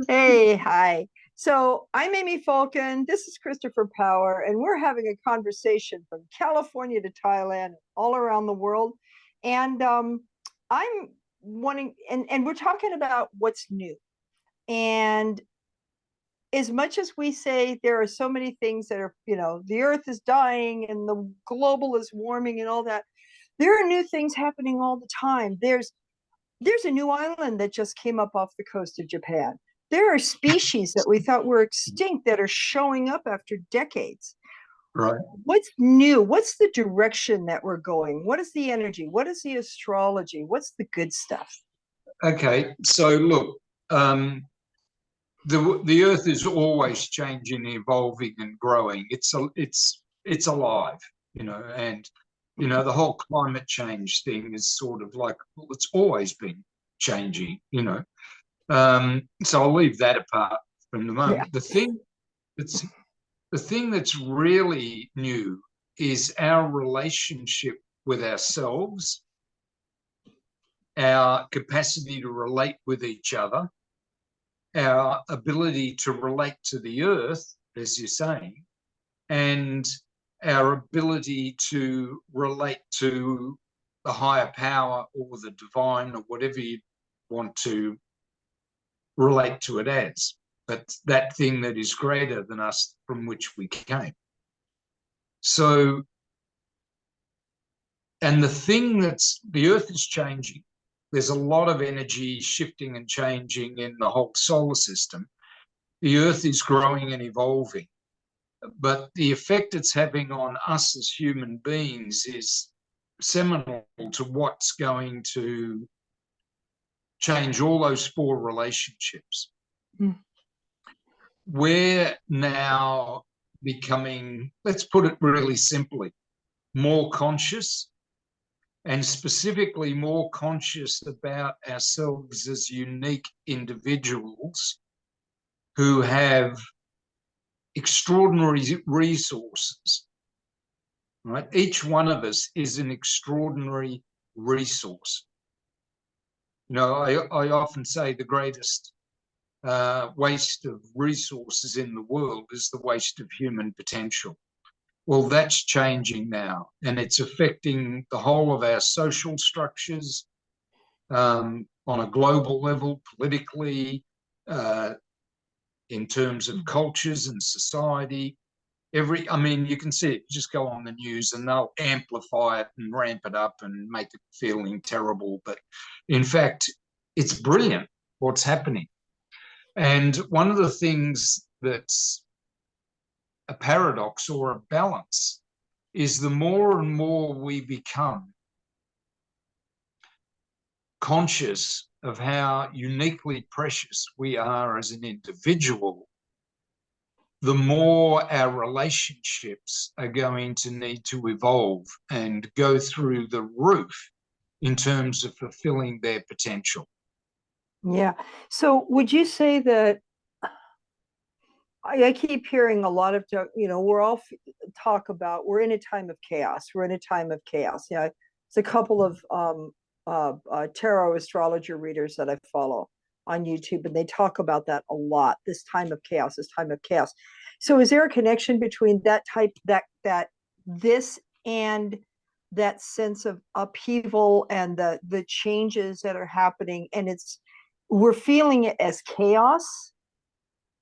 Hey, hi. So I'm Amy Falken. This is Christopher Power, and we're having a conversation from California to Thailand, all around the world. And I'm wanting, and we're talking about what's new. And as much as we say there are so many things that are, the earth is dying and the global is warming and all that, there are new things happening all the time. There's a new island that just came up off the coast of Japan. There are species that we thought were extinct that are showing up after decades. Right. What's new? What's the direction that we're going? What is the energy? What is the astrology? What's the good stuff? Okay. So look, the Earth is always changing, evolving, and growing. It's alive, and the whole climate change thing is sort of like, well, it's always been changing. So I'll leave that apart from the Yeah. moment. That's the thing that's really new is our relationship with ourselves, our capacity to relate with each other, our ability to relate to the earth, as you're saying, and our ability to relate to the higher power or the divine or whatever you want to relate to it as. But that thing that is greater than us from which we came. So, and the earth is changing. There's a lot of energy shifting and changing in the whole solar system. The earth is growing and evolving, but the effect it's having on us as human beings is seminal to what's going to change all those four relationships. Mm. We're now becoming, let's put it really simply, more conscious, and specifically more conscious about ourselves as unique individuals who have extraordinary resources, right? Each one of us is an extraordinary resource. I often say the greatest waste of resources in the world is the waste of human potential. Well, that's changing now, and it's affecting the whole of our social structures on a global level, politically, in terms of cultures and society. You can see it, just go on the news and they'll amplify it and ramp it up and make it feeling terrible. But in fact, it's brilliant what's happening. And one of the things that's a paradox or a balance is the more and more we become conscious of how uniquely precious we are as an individual, the more our relationships are going to need to evolve and go through the roof in terms of fulfilling their potential. Yeah. So would you say that I keep hearing a lot of, we're all talk about we're in a time of chaos. We're in a time of chaos. It's a couple of tarot astrologer readers that I follow on YouTube, and they talk about that a lot. This time of chaos, this time of chaos. So, is there a connection between this and that sense of upheaval and the changes that are happening, and we're feeling it as chaos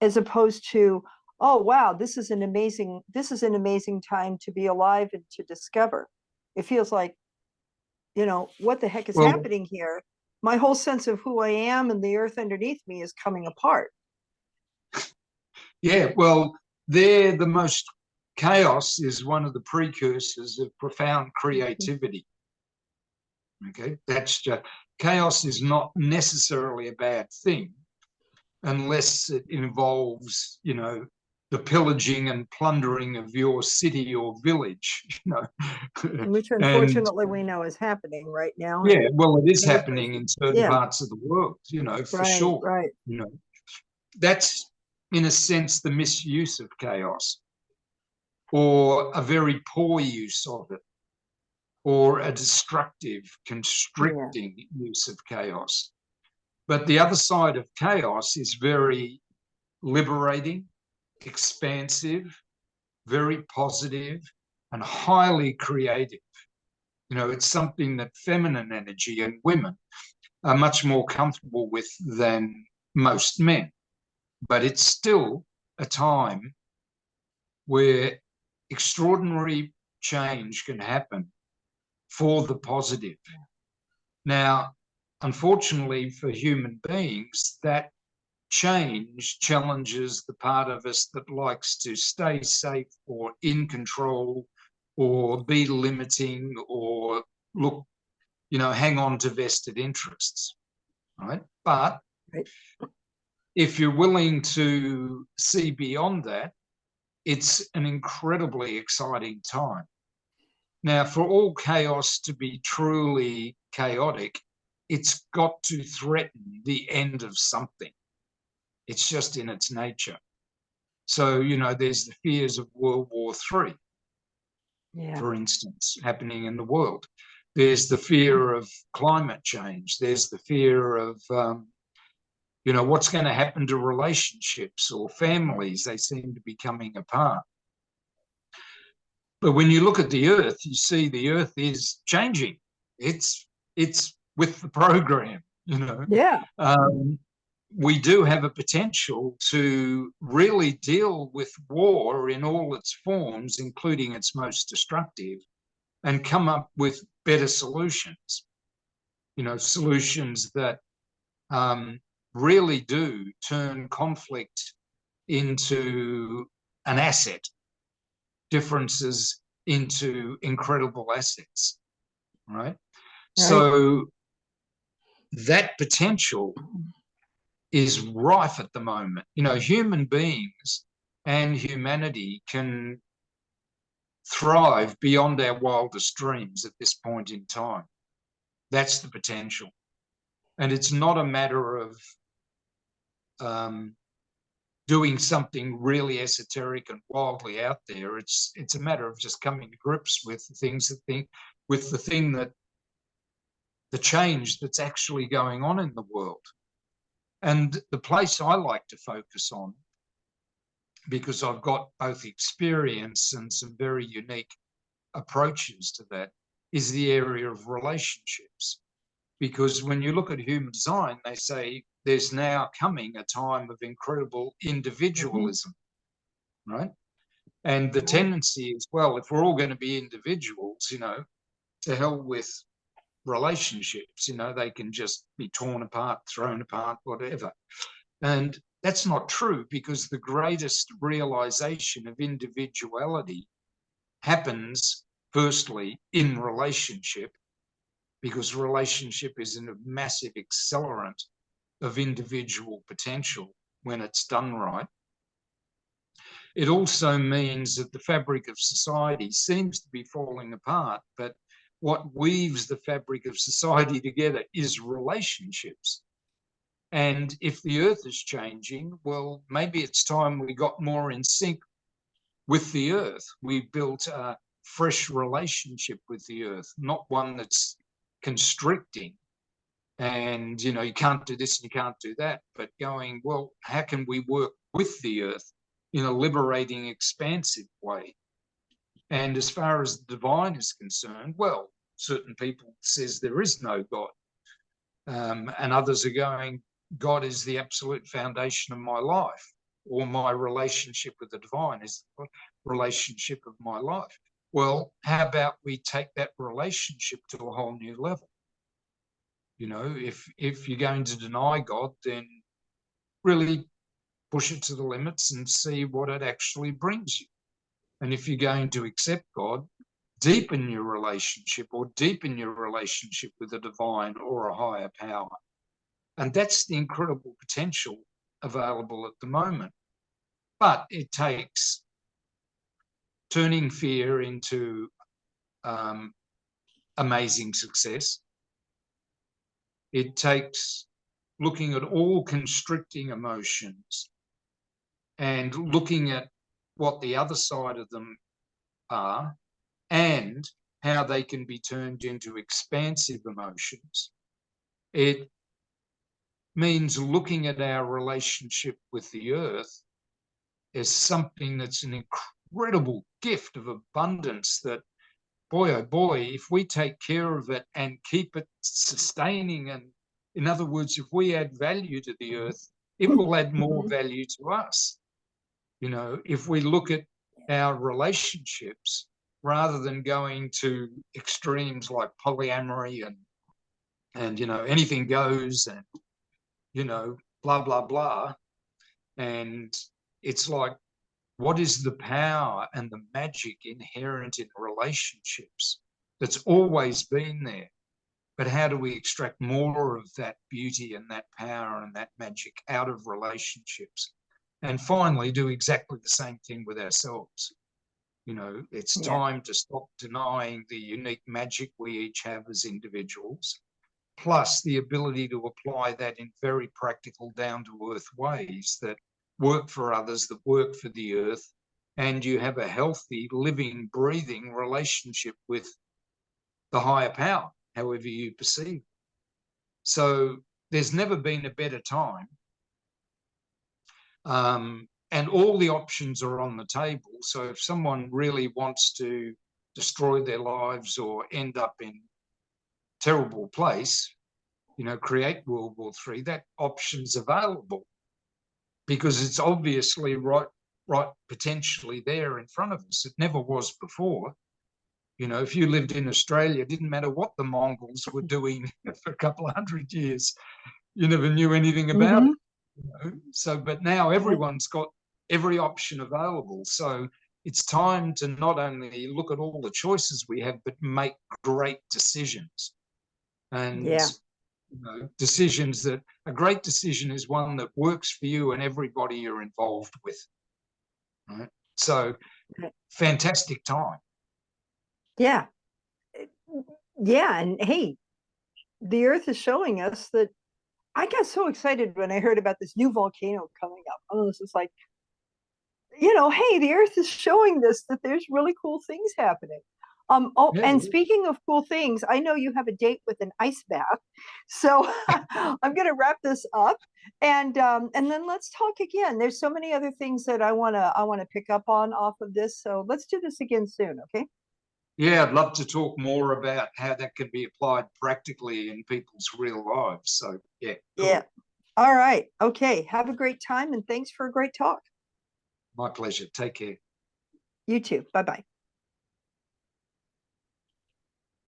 as opposed to, oh wow, this is an amazing time to be alive and to discover. It feels like, what the heck is Well, happening here? My whole sense of who I am and the earth underneath me is coming apart. yeah, well, the most chaos is one of the precursors of profound creativity. Okay, that's just chaos is not necessarily a bad thing unless it involves, the pillaging and plundering of your city or village. Which And unfortunately we know is happening right now yeah, in well, it is many happening places. in certain Yeah, parts of the world, for right, sure. right. You know, that's in a sense the misuse of chaos, or a very poor use of it, or a destructive, Yeah. constricting use of chaos. But the other side of chaos is very liberating, expansive, very positive, and highly creative. You know, it's something that feminine energy and women are much more comfortable with than most men. But it's still a time where extraordinary change can happen for the positive. Now, unfortunately for human beings, that change challenges the part of us that likes to stay safe or in control or be limiting or look, you know, hang on to vested interests, right? But Right. if you're willing to see beyond that, it's an incredibly exciting time. Now, for all chaos to be truly chaotic, it's got to threaten the end of something. It's just in its nature. So, you know, there's the fears of World War III, for instance, happening in the world. There's the fear of climate change. There's the fear of, you know, what's going to happen to relationships or families. They seem to be coming apart. But when you look at the Earth, you see the Earth is changing. It's with the program, you know. Yeah. We do have a potential to really deal with war in all its forms, including its most destructive, and come up with better solutions. You know, solutions that really do turn conflict into an asset, differences into incredible assets, right? So that potential is rife at the moment. You know, human beings and humanity can thrive beyond our wildest dreams at this point in time. That's the potential. And it's not a matter of doing something really esoteric and wildly out there. It's a matter of just coming to grips with the things with the thing that the change that's actually going on in the world. And the place I like to focus on, because I've got both experience and some very unique approaches to that, is the area of relationships. Because when you look at human design, they say there's now coming a time of incredible individualism, right? And the tendency is, well, if we're all going to be individuals, you know, to hell with relationships, you know, they can just be torn apart, thrown apart, whatever. And that's not true, because the greatest realization of individuality happens firstly in relationship, because relationship is a massive accelerant of individual potential when it's done right. It also means that the fabric of society seems to be falling apart, but what weaves the fabric of society together is relationships. And if the earth is changing, well, maybe it's time we got more in sync with the earth. We built a fresh relationship with the earth, not one that's constricting and, you know, you can't do this and you can't do that, but going, well, how can we work with the earth in a liberating, expansive way? And as far as the divine is concerned, well, certain people says there is no God, and others are going, God is the absolute foundation of my life, or my relationship with the divine is the relationship of my life. Well, how about we take that relationship to a whole new level? You know, if you're going to deny God, then really push it to the limits and see what it actually brings you. And if you're going to accept God, deepen your relationship, or deepen your relationship with the divine or a higher power. And that's the incredible potential available at the moment. But it takes turning fear into amazing success. It takes looking at all constricting emotions and looking at what the other side of them are and how they can be turned into expansive emotions. It means looking at our relationship with the earth as something that's an incredible gift of abundance that, boy, oh boy, if we take care of it and keep it sustaining, and in other words, if we add value to the earth, it will add more value to us. You know, if we look at our relationships, rather than going to extremes like polyamory and you know, anything goes and, you know, blah, blah, blah. And it's like, what is the power and the magic inherent in relationships that's always been there? But how do we extract more of that beauty and that power and that magic out of relationships? And finally, do exactly the same thing with ourselves. You know, it's time to stop denying the unique magic we each have as individuals, plus the ability to apply that in very practical, down-to-earth ways that work for others, that work for the earth, and you have a healthy, living, breathing relationship with the higher power, however you perceive. So there's never been a better time. And all the options are on the table. So if someone really wants to destroy their lives or end up in a terrible place, you know, create World War III, that option's available because it's obviously right potentially there in front of us. It never was before. You know, if you lived in Australia, it didn't matter what the Mongols were doing for a couple of 100 years. You never knew anything about it. You know? So, but now everyone's got every option available. So it's time to not only look at all the choices we have, but make great decisions. And you know, decisions that a great decision is one that works for you and everybody you're involved with. Right? So fantastic time. Yeah. Yeah. And hey, the earth is showing us that. I got so excited when I heard about this new volcano coming up. Oh, this is like, you know, hey, the earth is showing this that there's really cool things happening. And speaking of cool things, I know you have a date with an ice bath, so I'm going to wrap this up, and then let's talk again. There's so many other things that I wanna pick up on off of this, so let's do this again soon, okay? Yeah, I'd love to talk more about how that can be applied practically in people's real lives. So yeah, cool. Yeah. All right. Okay. Have a great time, and thanks for a great talk. My pleasure. Take care. You too. Bye-bye.